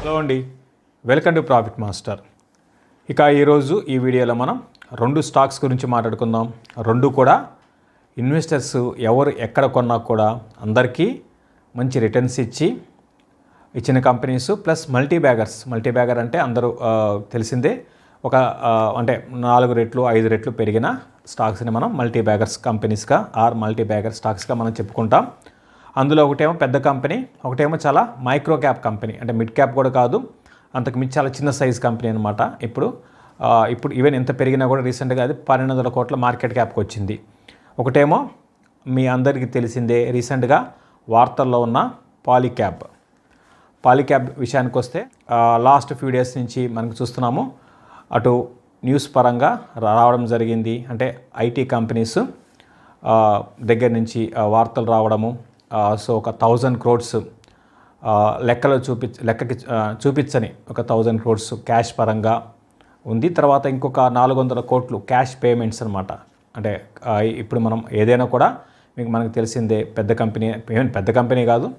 Hello అండి, welcome to profit master. ఇక ఈరోజు ఈ వీడియోలో మనం రెండు స్టాక్స్ గురించి మాట్లాడుకుందాం. రెండు కూడా ఇన్వెస్టర్స్ ఎవరు ఎక్కడ కొన్నా కూడా అందరికీ మంచి రిటర్న్స్ ఇచ్చిన కంపెనీస్ ప్లస్ మల్టీబ్యాగర్ అంటే అందరూ తెలిసిందే. ఒక అంటే 4 రెట్లు 5 రెట్లు పెరిగిన స్టాక్స్ని మనం మల్టీబ్యాగర్స్ కంపెనీస్గా మల్టీబ్యాగర్ స్టాక్స్గా మనం చెప్పుకుంటాం. అందులో ఒకటేమో పెద్ద కంపెనీ, ఒకటేమో చాలా మైక్రో క్యాప్ కంపెనీ, అంటే మిడ్ క్యాప్ కూడా కాదు, అంతకు మించి చాలా చిన్న సైజ్ కంపెనీ అనమాట. ఇప్పుడు ఈవెన్ ఎంత పెరిగినా కూడా రీసెంట్గా అది 1200 కోట్ల మార్కెట్ క్యాప్కి వచ్చింది. ఒకటేమో మీ అందరికీ తెలిసిందే, రీసెంట్గా వార్తల్లో ఉన్న పాలీక్యాబ్ విషయానికి వస్తే లాస్ట్ ఫ్యూ డేస్ నుంచి మనకు చూస్తున్నాము. అటు న్యూస్ పరంగా రావడం జరిగింది, అంటే ఐటీ కంపెనీస్ దగ్గర నుంచి వార్తలు రావడము. సో ఒక 1000 crores లెక్కకి చూపించని ఒక 1000 crores క్యాష్ పరంగా ఉంది. తర్వాత ఇంకొక 400 కోట్లు క్యాష్ పేమెంట్స్ అనమాట. అంటే ఇప్పుడు మనం ఏదైనా కూడా మనకు తెలిసిందే, పెద్ద కంపెనీ కాదు,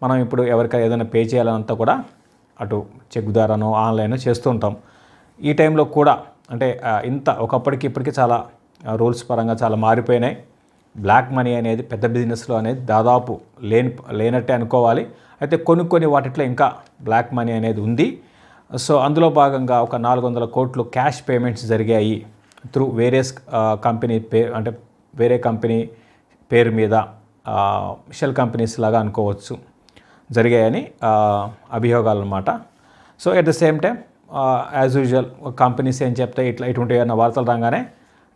మనం ఇప్పుడు ఎవరికైనా ఏదైనా పే చేయాలంతా కూడా అటు చెక్ ద్వారానో ఆన్లైన్ చేస్తూ ఉంటాం. ఈ టైంలో కూడా అంటే ఒకప్పటికి ఇప్పటికీ చాలా రూల్స్ పరంగా చాలా మారిపోయినాయి. బ్లాక్ మనీ అనేది పెద్ద బిజినెస్లో అనేది దాదాపు లేనట్టే అనుకోవాలి. అయితే కొన్ని వాటిలో ఇంకా బ్లాక్ మనీ అనేది ఉంది. సో అందులో భాగంగా ఒక 400 కోట్లు క్యాష్ పేమెంట్స్ జరిగాయి త్రూ వేరియస్ కంపెనీ అంటే వేరే కంపెనీ పేరు మీద షెల్ కంపెనీస్ లాగా అనుకోవచ్చు, జరిగాయని అభియోగాలు అన్నమాట. So at the same time as usual companies ఏం చెప్తాయి, ఇటువంటి ఏమైనా వార్తలు రాగానే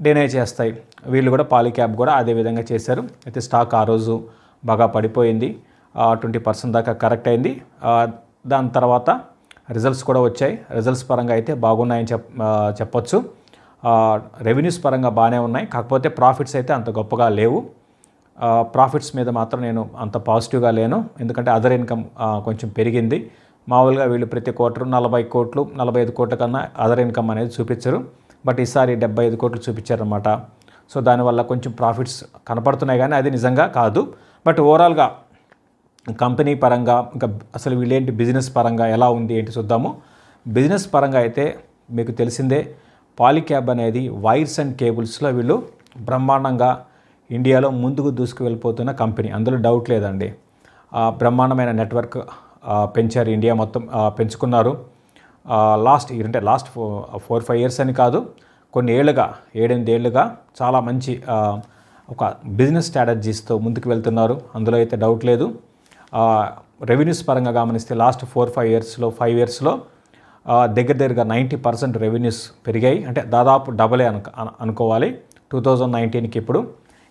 డినై చేస్తాయి. వీళ్ళు కూడా పాలీక్యాబ్ కూడా అదే విధంగా చేశారు. అయితే స్టాక్ ఆ రోజు బాగా పడిపోయింది, 20% దాకా కరెక్ట్ అయింది. దాని తర్వాత రిజల్ట్స్ కూడా వచ్చాయి. రిజల్ట్స్ పరంగా అయితే బాగున్నాయని చెప్పొచ్చు. రెవెన్యూస్ పరంగా బాగానే ఉన్నాయి, కాకపోతే ప్రాఫిట్స్ అయితే అంత గొప్పగా లేవు. ప్రాఫిట్స్ మీద మాత్రం నేను అంత పాజిటివ్గా లేను, ఎందుకంటే అదర్ ఇన్కమ్ కొంచెం పెరిగింది. మామూలుగా వీళ్ళు ప్రతి క్వార్టర్ 40 కోట్లు 45 కోట్ల కన్నా అదర్ ఇన్కమ్ అనేది చూపించరు, బట్ ఈసారి 75 కోట్లు చూపించారన్నమాట. సో దానివల్ల కొంచెం ప్రాఫిట్స్ కనపడుతున్నాయి, కానీ అది నిజంగా కాదు. బట్ ఓవరాల్గా కంపెనీ పరంగా ఇంకా అసలు వీళ్ళేంటి బిజినెస్ పరంగా ఎలా ఉంది ఏంటి చూద్దాము. బిజినెస్ పరంగా అయితే మీకు తెలిసిందే, పాలీక్యాబ్ అనేది వైర్స్ అండ్ కేబుల్స్లో వీళ్ళు బ్రహ్మాండంగా ఇండియాలో ముందుకు దూసుకు వెళ్ళిపోతున్న కంపెనీ, అందులో డౌట్ లేదండి. బ్రహ్మాండమైన నెట్వర్క్ పెంచారు, ఇండియా మొత్తం పెంచుకున్నారు. లాస్ట్ 4-5 years అని కాదు, కొన్ని ఏళ్ళుగా 7-8 ఏళ్ళుగా చాలా మంచి ఒక బిజినెస్ స్ట్రాటజీస్తో ముందుకు వెళ్తున్నారు, అందులో అయితే డౌట్ లేదు. రెవెన్యూస్ పరంగా గమనిస్తే లాస్ట్ 5 yearsలో దగ్గరగా 90% రెవెన్యూస్ పెరిగాయి, అంటే దాదాపు డబలే అనుకోవాలి 2019కి ఇప్పుడు.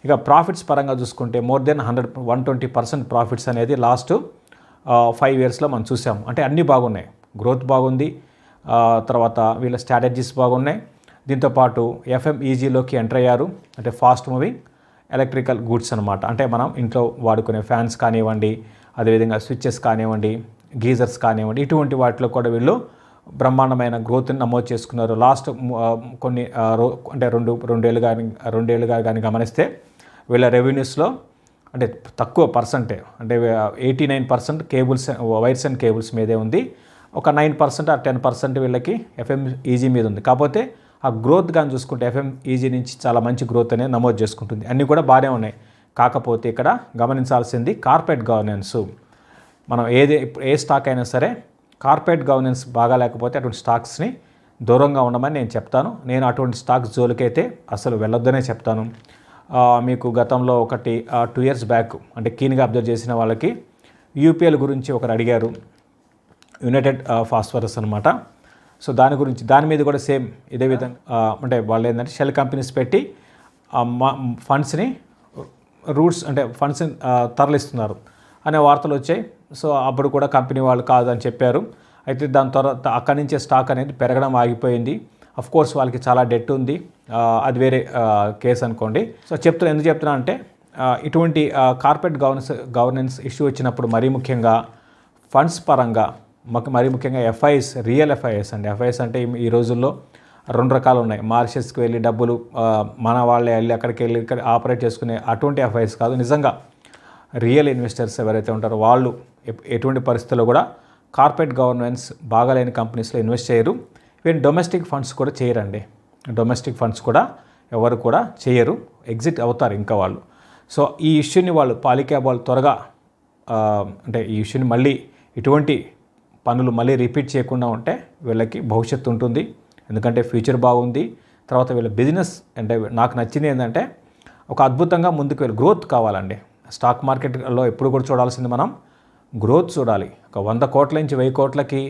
ఇక ప్రాఫిట్స్ పరంగా చూసుకుంటే మోర్ దెన్ 120% ప్రాఫిట్స్ అనేది లాస్ట్ 5 yearsలో మనం చూసాము. అంటే అన్నీ బాగున్నాయి, గ్రోత్ బాగుంది, తర్వాత వీళ్ళ స్ట్రాటజీస్ బాగున్నాయి. దీంతోపాటు FMEGలోకి ఎంటర్ అయ్యారు, అంటే ఫాస్ట్ మూవింగ్ ఎలక్ట్రికల్ గూడ్స్ అనమాట. అంటే మనం ఇంట్లో వాడుకునే ఫ్యాన్స్ కానివ్వండి, అదేవిధంగా స్విచ్చెస్ కానివ్వండి, గీజర్స్ కానివ్వండి, ఇటువంటి వాటిలో కూడా వీళ్ళు బ్రహ్మాండమైన గ్రోత్ని నమోదు చేసుకున్నారు. లాస్ట్ కొన్ని అంటే రెండేళ్ళుగా కానీ గమనిస్తే వీళ్ళ రెవెన్యూస్లో అంటే తక్కువ పర్సెంటే, అంటే 89% వైర్స్ అండ్ కేబుల్స్ మీదే ఉంది, ఒక 9% ఆ 10% వీళ్ళకి FMEG మీద ఉంది. కాకపోతే ఆ గ్రోత్ కానీ చూసుకుంటే FMEG నుంచి చాలా మంచి గ్రోత్ అనేది నమోదు చేసుకుంటుంది. అన్నీ కూడా బాగానే ఉన్నాయి. కాకపోతే ఇక్కడ గమనించాల్సింది కార్పొరేట్ గవర్నెన్స్. మనం ఏ స్టాక్ అయినా సరే కార్పొరేట్ గవర్నెన్స్ బాగా లేకపోతే అటువంటి స్టాక్స్ని దూరంగా ఉండమని నేను చెప్తాను. నేను అటువంటి స్టాక్స్ జోలికైతే అసలు వెళ్ళొద్దనే చెప్తాను. మీకు గతంలో 2 years బ్యాక్ అంటే కీన్గా అబ్జర్వ్ చేసిన వాళ్ళకి UPL గురించి ఒకరు అడిగారు, యునైటెడ్ ఫాస్ఫరస్ అనమాట. సో దాని మీద కూడా సేమ్ ఇదే విధంగా అంటే వాళ్ళు ఏంటంటే షెల్ కంపెనీస్ పెట్టి ఫండ్స్ని ఫండ్స్ని తరలిస్తున్నారు అనే వార్తలు వచ్చాయి. సో అప్పుడు కూడా కంపెనీ వాళ్ళు కాదని చెప్పారు. అయితే దాని తర్వాత అక్కడి నుంచే స్టాక్ అనేది పెరగడం ఆగిపోయింది. కోర్స్ వాళ్ళకి చాలా డెట్ ఉంది, అది వేరే కేసు అనుకోండి. సో ఎందుకు చెప్తున్నా అంటే ఇటువంటి కార్పొరేట్ గవర్నెన్స్ ఇష్యూ వచ్చినప్పుడు మరీ ముఖ్యంగా ఫండ్స్ పరంగా మరీ ముఖ్యంగా FIs, రియల్ FIs అండి. FIs అంటే ఈ రోజుల్లో 2 రకాలు ఉన్నాయి. మారిషస్కి వెళ్ళి డబ్బులు మన వాళ్ళే వెళ్ళి అక్కడికి వెళ్ళి ఇక్కడ ఆపరేట్ చేసుకునే అటువంటి FIs కాదు. నిజంగా రియల్ ఇన్వెస్టర్స్ ఎవరైతే ఉంటారో వాళ్ళు ఎటువంటి పరిస్థితుల్లో కూడా కార్పొరేట్ గవర్నెన్స్ బాగాలేని కంపెనీస్లో ఇన్వెస్ట్ చేయరు. ఈవెన్ డొమెస్టిక్ ఫండ్స్ కూడా చేయరండి. డొమెస్టిక్ ఫండ్స్ కూడా ఎవరు కూడా చేయరు, ఎగ్జిట్ అవుతారు ఇంకా వాళ్ళు. సో ఈ ఇష్యూని వాళ్ళు పాలిక్యాబ్ వాళ్ళు త్వరగా అంటే ఈ ఇష్యూని మళ్ళీ ఇటువంటి పనులు మళ్ళీ రిపీట్ చేయకుండా ఉంటే వీళ్ళకి భవిష్యత్తు ఉంటుంది. ఎందుకంటే ఫ్యూచర్ బాగుంది. తర్వాత వీళ్ళ బిజినెస్ అంటే నాకు నచ్చింది ఏంటంటే ఒక అద్భుతంగా ముందుకు వెళ్ళి గ్రోత్ కావాలండి. స్టాక్ మార్కెట్లో ఎప్పుడు కూడా చూడాల్సింది మనం గ్రోత్ చూడాలి. ఒక 100 కోట్ల నుంచి 1000 కోట్లకి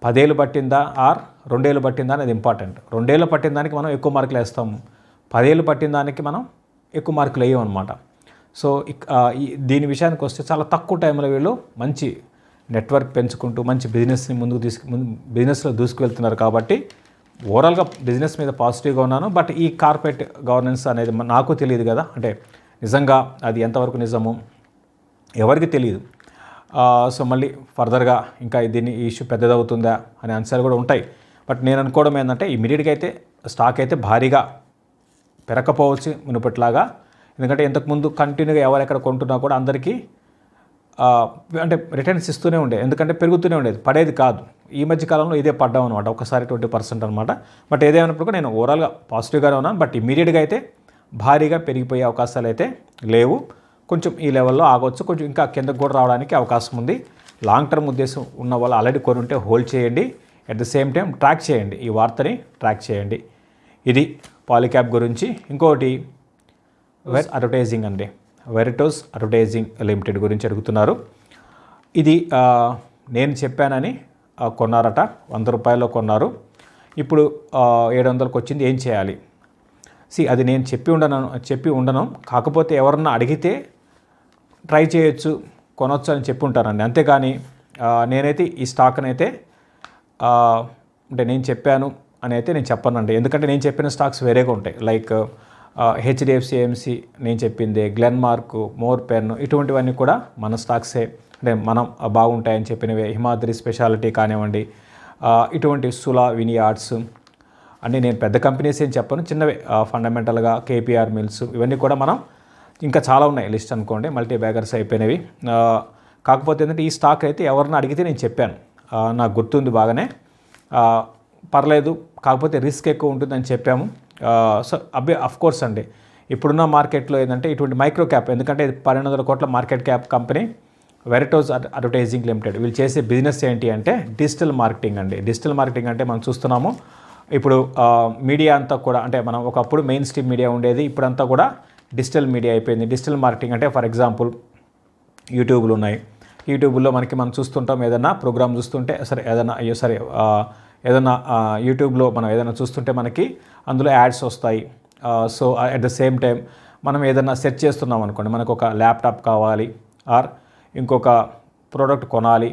10 ఏళ్ళు పట్టిందా ఆర్ 2 ఏళ్ళు పట్టిందా అనేది ఇంపార్టెంట్. 2 ఏళ్ళు పట్టిన దానికి మనం ఎక్కువ మార్కులు వేస్తాము, 10 ఏళ్ళు పట్టిన దానికి మనం ఎక్కువ మార్కులు వేయం అనమాట. సో దీని విషయానికి వస్తే చాలా తక్కువ టైంలో వీళ్ళు మంచి నెట్వర్క్ పెంచుకుంటూ మంచి బిజినెస్ని బిజినెస్లో దూసుకువెళ్తున్నారు. కాబట్టి ఓవరాల్గా బిజినెస్ మీద పాజిటివ్గా ఉన్నాను. బట్ ఈ కార్పొరేట్ గవర్నెన్స్ అనేది నాకు తెలియదు కదా, అంటే నిజంగా అది ఎంతవరకు నిజము ఎవరికి తెలియదు. సో మళ్ళీ ఫర్దర్గా ఇంకా దీన్ని ఈ ఇష్యూ పెద్దదవుతుందా అనే అంశాలు కూడా ఉంటాయి. బట్ నేను అనుకోవడం ఏంటంటే ఇమీడియట్గా అయితే స్టాక్ అయితే భారీగా పెరగకపోవచ్చు మునుపట్లాగా. ఎందుకంటే ఇంతకుముందు కంటిన్యూగా ఎవరెక్కడ కొంటున్నా కూడా అందరికీ అంటే రిటర్న్స్ ఇస్తూనే ఉండే, ఎందుకంటే పెరుగుతూనే ఉండేది, పడేది కాదు. ఈ మధ్య కాలంలో ఇదే పడ్డాం అనమాట, ఒకసారి 20% అనమాట. బట్ ఏదేమైనప్పుడు కూడా నేను ఓవరాల్గా పాజిటివ్గానే ఉన్నాను. బట్ ఇమీడియట్గా అయితే భారీగా పెరిగిపోయే అవకాశాలు అయితే లేవు. కొంచెం ఈ లెవెల్లో ఆగవచ్చు, కొంచెం ఇంకా కిందకు కూడా రావడానికి అవకాశం ఉంది. లాంగ్ టర్మ్ ఉద్దేశం ఉన్న వాళ్ళు ఆల్రెడీ కొని ఉంటే హోల్డ్ చేయండి. At the same time track చేయండి, ఈ వార్తని ట్రాక్ చేయండి. ఇది పాలిక్యాబ్ గురించి. ఇంకోటి అడ్వర్టైజింగ్ అండి, వెరిటోస్ అడ్వర్టైజింగ్ లిమిటెడ్ గురించి అడుగుతున్నారు. ఇది నేను చెప్పానని కొన్నారట, 100 రూపాయల్లో కొన్నారు. ఇప్పుడు 700కి వచ్చింది, ఏం చేయాలి? అది నేను చెప్పి ఉండను. కాకపోతే ఎవరన్నా అడిగితే ట్రై చేయొచ్చు, కొనొచ్చు అని చెప్పి ఉంటానండి. అంతేకాని నేనైతే ఈ స్టాక్ని అయితే అంటే నేను చెప్పాను అని అయితే నేను చెప్పనండి. ఎందుకంటే నేను చెప్పిన స్టాక్స్ వేరేగా ఉంటాయి. లైక్ హెచ్డిఎఫ్సి ఏఎంసి నేను చెప్పింది, గ్లెన్మార్క్, మోర్ పెన్, ఇటువంటివన్నీ కూడా మన స్టాక్సే, అంటే మనం బాగుంటాయని చెప్పినవి. హిమాద్రి స్పెషాలిటీ కానివ్వండి, ఇటువంటి సులా వినియార్డ్స్ అంటే నేను పెద్ద కంపెనీస్ ఏం చెప్పను, చిన్నవే ఫండమెంటల్గా కేపీఆర్ మిల్స్, ఇవన్నీ కూడా మనం ఇంకా చాలా ఉన్నాయి లిస్ట్ అనుకోండి, మల్టీ బ్యాగర్స్ అయిపోయినవి. కాకపోతే ఏంటంటే ఈ స్టాక్ అయితే ఎవరిని అడిగితే నేను చెప్పాను, నాకు గుర్తుంది బాగానే, పర్లేదు, కాకపోతే రిస్క్ ఎక్కువ ఉంటుందని చెప్పాము. సో అఫ్కోర్స్ అండి, ఇప్పుడున్న మార్కెట్లో ఏంటంటే ఇటువంటి మైక్రో క్యాప్, ఎందుకంటే ఇది 1200 కోట్ల market cap company Vertoz advertising limited. వీళ్ళు చేసే బిజినెస్ ఏంటి అంటే డిజిటల్ మార్కెటింగ్ అండి. డిజిటల్ మార్కెటింగ్ అంటే మనం చూస్తున్నాము ఇప్పుడు మీడియా అంతా కూడా, అంటే మనం ఒకప్పుడు మెయిన్ స్ట్రీమ్ మీడియా ఉండేది, ఇప్పుడంతా కూడా డిజిటల్ మీడియా అయిపోయింది. డిజిటల్ మార్కెటింగ్ అంటే ఫర్ ఎగ్జాంపుల్ యూట్యూబ్లు ఉన్నాయి, యూట్యూబ్లో మనం చూస్తుంటాం, ఏదైనా ప్రోగ్రామ్ చూస్తుంటే ఏదైనా యూట్యూబ్లో మనం ఏదైనా చూస్తుంటే మనకి అందులో యాడ్స్ వస్తాయి. So at the same time మనం ఏదైనా సెర్చ్ చేస్తున్నాం అనుకోండి, మనకు ఒక ల్యాప్టాప్ కావాలి ఆర్ ఇంకొక ప్రోడక్ట్ కొనాలి,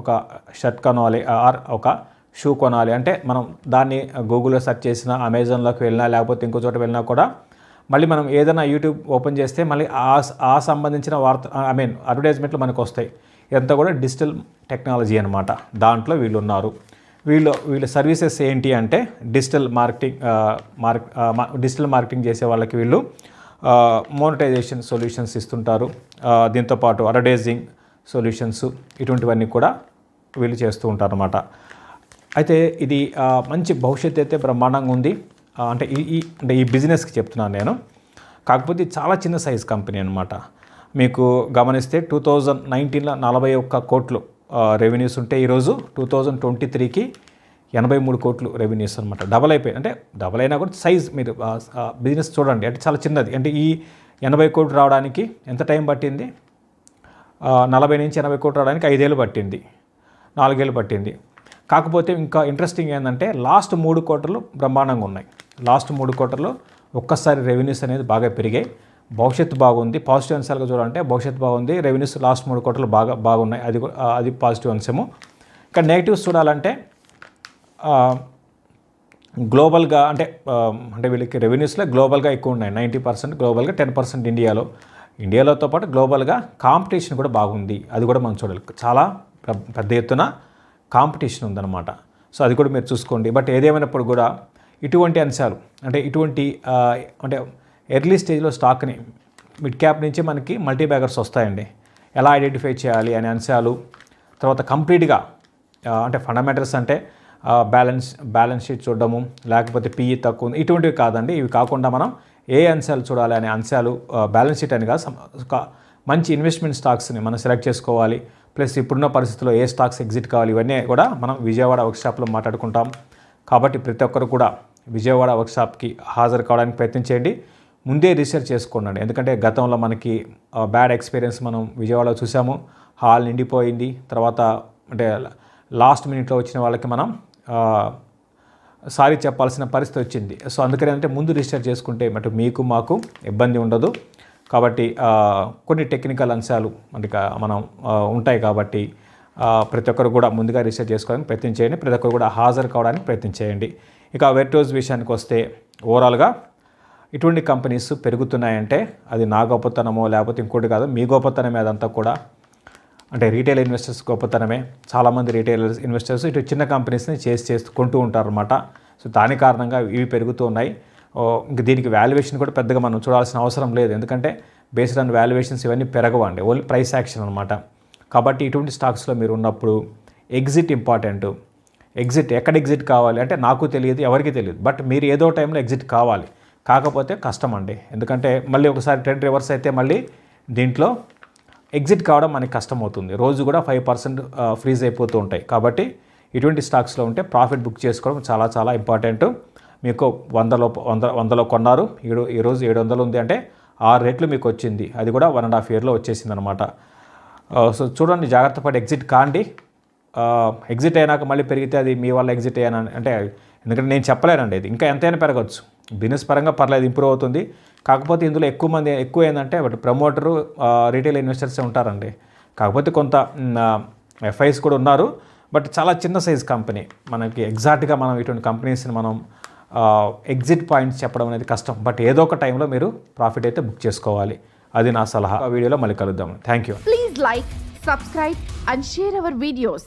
ఒక షర్ట్ కొనాలి ఆర్ ఒక షూ కొనాలి అంటే మనం దాన్ని గూగుల్లో సెర్చ్ చేసినా, అమెజాన్లోకి వెళ్ళినా, లేకపోతే ఇంకో చోట వెళ్ళినా కూడా మళ్ళీ మనం ఏదైనా యూట్యూబ్ ఓపెన్ చేస్తే మళ్ళీ ఆ సంబంధించిన అడ్వర్టైజ్మెంట్లు మనకు వస్తాయి. ఇదంతా కూడా డిజిటల్ టెక్నాలజీ అనమాట. దాంట్లో వీళ్ళు ఉన్నారు. వీళ్ళ సర్వీసెస్ ఏంటి అంటే డిజిటల్ మార్కెటింగ్ చేసే వాళ్ళకి వీళ్ళు మోనటైజేషన్ సొల్యూషన్స్ ఇస్తుంటారు. దీంతోపాటు అడ్వర్టైజింగ్ సొల్యూషన్స్, ఇటువంటివన్నీ కూడా వీళ్ళు చేస్తూ ఉంటారు అన్నమాట. అయితే ఇది మంచి భవిష్యత్తు అయితే బ్రహ్మాండంగా ఉంది. అంటే ఈ బిజినెస్కి చెప్తున్నాను నేను. కాకపోతే చాలా చిన్న సైజ్ కంపెనీ అనమాట. మీకు గమనిస్తే 2019లో 41 కోట్లు రెవెన్యూస్ ఉంటే ఈరోజు 2023కి 83 కోట్లు రెవెన్యూస్ అనమాట. డబల్ అయిపోయింది. అంటే డబల్ అయినా కూడా సైజ్ మీరు బిజినెస్ చూడండి, అంటే చాలా చిన్నది. అంటే ఈ 80 కోట్లు రావడానికి ఎంత టైం పట్టింది? 40 నుంచి 80 కోట్లు రావడానికి 5 ఏళ్ళు పట్టింది, 4 ఏళ్ళు పట్టింది. కాకపోతే ఇంకా ఇంట్రెస్టింగ్ ఏంటంటే లాస్ట్ 3 క్వార్టర్లు బ్రహ్మాండంగా ఉన్నాయి. లాస్ట్ 3 క్వార్టర్లో ఒక్కసారి రెవెన్యూస్ అనేది బాగా పెరిగాయి. భవిష్యత్తు బాగుంది. పాజిటివ్ అంశాలుగా చూడాలంటే భవిష్యత్తు బాగుంది. రెవెన్యూస్ లాస్ట్ 3 క్వార్టర్లు బాగున్నాయి. అది పాజిటివ్ అంశము. ఇంకా నెగిటివ్స్ చూడాలంటే గ్లోబల్గా అంటే వీళ్ళకి రెవెన్యూస్లో గ్లోబల్గా ఎక్కువ ఉన్నాయి. 90% గ్లోబల్గా, 10% ఇండియాలోతో పాటు గ్లోబల్గా కాంపిటీషన్ కూడా బాగుంది. అది కూడా మనం చూడాలి. చాలా పెద్ద ఎత్తున కాంపిటీషన్ ఉందన్నమాట. సో అది కూడా మీరు చూసుకోండి. బట్ ఏదేమైనప్పుడు కూడా ఇటువంటి అంశాలు అంటే ఎర్లీ స్టేజ్లో స్టాక్ని మిడ్ క్యాప్ నుంచి మనకి మల్టీ బ్యాగర్స్ వస్తాయండి. ఎలా ఐడెంటిఫై చేయాలి అనే అంశాలు, తర్వాత కంప్లీట్గా అంటే ఫండమెంటల్స్ అంటే బ్యాలెన్స్ షీట్ చూడడము, లేకపోతే పిఈ తక్కువ ఉంది, ఇటువంటివి కాదండి. ఇవి కాకుండా మనం ఏ అంశాలు చూడాలి అనే అంశాలు బ్యాలెన్స్ షీట్ అని కాదు, మంచి ఇన్వెస్ట్మెంట్ స్టాక్స్ని మనం సెలెక్ట్ చేసుకోవాలి. ప్లస్ ఇప్పుడున్న పరిస్థితుల్లో ఏ స్టాక్స్ ఎగ్జిట్ కావాలి, ఇవన్నీ కూడా మనం విజయవాడ వర్క్షాప్లో మాట్లాడుకుంటాం. కాబట్టి ప్రతి ఒక్కరు కూడా విజయవాడ వర్క్షాప్కి హాజరు కావడానికి ప్రయత్నించేయండి. ముందే రీసెర్చ్ చేసుకోండి, ఎందుకంటే గతంలో మనకి బ్యాడ్ ఎక్స్పీరియన్స్ మనం విజయవాడలో చూసాము. హాల్ నిండిపోయింది, తర్వాత అంటే లాస్ట్ మినిట్లో వచ్చిన వాళ్ళకి మనం సారీ చెప్పాల్సిన పరిస్థితి వచ్చింది. సో అందుకని అంటే ముందు రీసెర్చ్ చేసుకుంటే అటు మీకు మాకు ఇబ్బంది ఉండదు. కాబట్టి కొన్ని టెక్నికల్ అంశాలు అంటే మనం ఉంటాయి కాబట్టి ప్రతి ఒక్కరు కూడా ముందుగా రీసెర్చ్ చేసుకోవడానికి ప్రయత్నం చేయండి. ప్రతి ఒక్కరు కూడా హాజరు కావడానికి ప్రయత్నం చేయండి. ఇక వెర్టోస్ విషయానికి వస్తే ఓవరాల్గా ఇటువంటి కంపెనీస్ పెరుగుతున్నాయంటే అది నా గొప్పతనమో లేకపోతే ఇంకోటి కాదు, మీ గొప్పతనమే. అదంతా కూడా అంటే రీటైల్ ఇన్వెస్టర్స్ గొప్పతనమే. చాలామంది రీటైల్ ఇన్వెస్టర్స్ ఇటు చిన్న కంపెనీస్ని చేసి కొంటూ ఉంటారన్నమాట. సో దాని కారణంగా ఇవి పెరుగుతూ ఉన్నాయి. ఇంక దీనికి వాల్యుయేషన్ కూడా పెద్దగా మనం చూడాల్సిన అవసరం లేదు, ఎందుకంటే బేస్డ్ ఆన్ వాల్యుయేషన్స్ ఇవన్నీ పెరగవండి, ఓన్లీ ప్రైస్ యాక్షన్ అనమాట. కాబట్టి ఇటువంటి స్టాక్స్లో మీరు ఉన్నప్పుడు ఎగ్జిట్ ఇంపార్టెంట్. ఎక్కడ ఎగ్జిట్ కావాలి అంటే నాకు తెలియదు, ఎవరికి తెలియదు. బట్ మీరు ఏదో టైంలో ఎగ్జిట్ కావాలి. కాకపోతే కష్టం అండి, ఎందుకంటే మళ్ళీ ఒకసారి ట్రెండ్ రివర్స్ అయితే మళ్ళీ దీంట్లో ఎగ్జిట్ కావడం మనకి కష్టం అవుతుంది. రోజు కూడా 5% ఫ్రీజ్ అయిపోతూ ఉంటాయి. కాబట్టి ఇటువంటి స్టాక్స్లో ఉంటే ప్రాఫిట్ బుక్ చేసుకోవడం చాలా చాలా ఇంపార్టెంట్. మీకు 100లో కొన్నారు, ఈరోజు 700 ఉంది అంటే 6 రెట్లు మీకు వచ్చింది. అది కూడా 1.5 yearలో వచ్చేసింది అనమాట. సో చూడండి, జాగ్రత్త పడి ఎగ్జిట్ కాండి. ఎగ్జిట్ అయినాక మళ్ళీ పెరిగితే అది మీ వల్ల ఎగ్జిట్ అయ్యాను అంటే, ఎందుకంటే నేను చెప్పలేనండి, ఇది ఇంకా ఎంతైనా పెరగచ్చు. బిజినెస్ పరంగా పర్లేదు, ఇంప్రూవ్ అవుతుంది. కాకపోతే ఇందులో ఎక్కువ ఏంటంటే ప్రమోటరు రీటైల్ ఇన్వెస్టర్స్ ఉంటారండి. కాకపోతే కొంత ఎఫ్ఐస్ కూడా ఉన్నారు. బట్ చాలా చిన్న సైజ్ కంపెనీ. మనకి ఎగ్జాక్ట్గా మనం ఇటువంటి కంపెనీస్ని మనం ఎగ్జిట్ పాయింట్స్ చెప్పడం అనేది కష్టం. బట్ ఏదో ఒక టైంలో మీరు ప్రాఫిట్ అయితే బుక్ చేసుకోవాలి. అది నా సలహా. ఆ వీడియోలో మళ్ళీ కలుద్దాం. Thank you. Please like, subscribe and share our videos.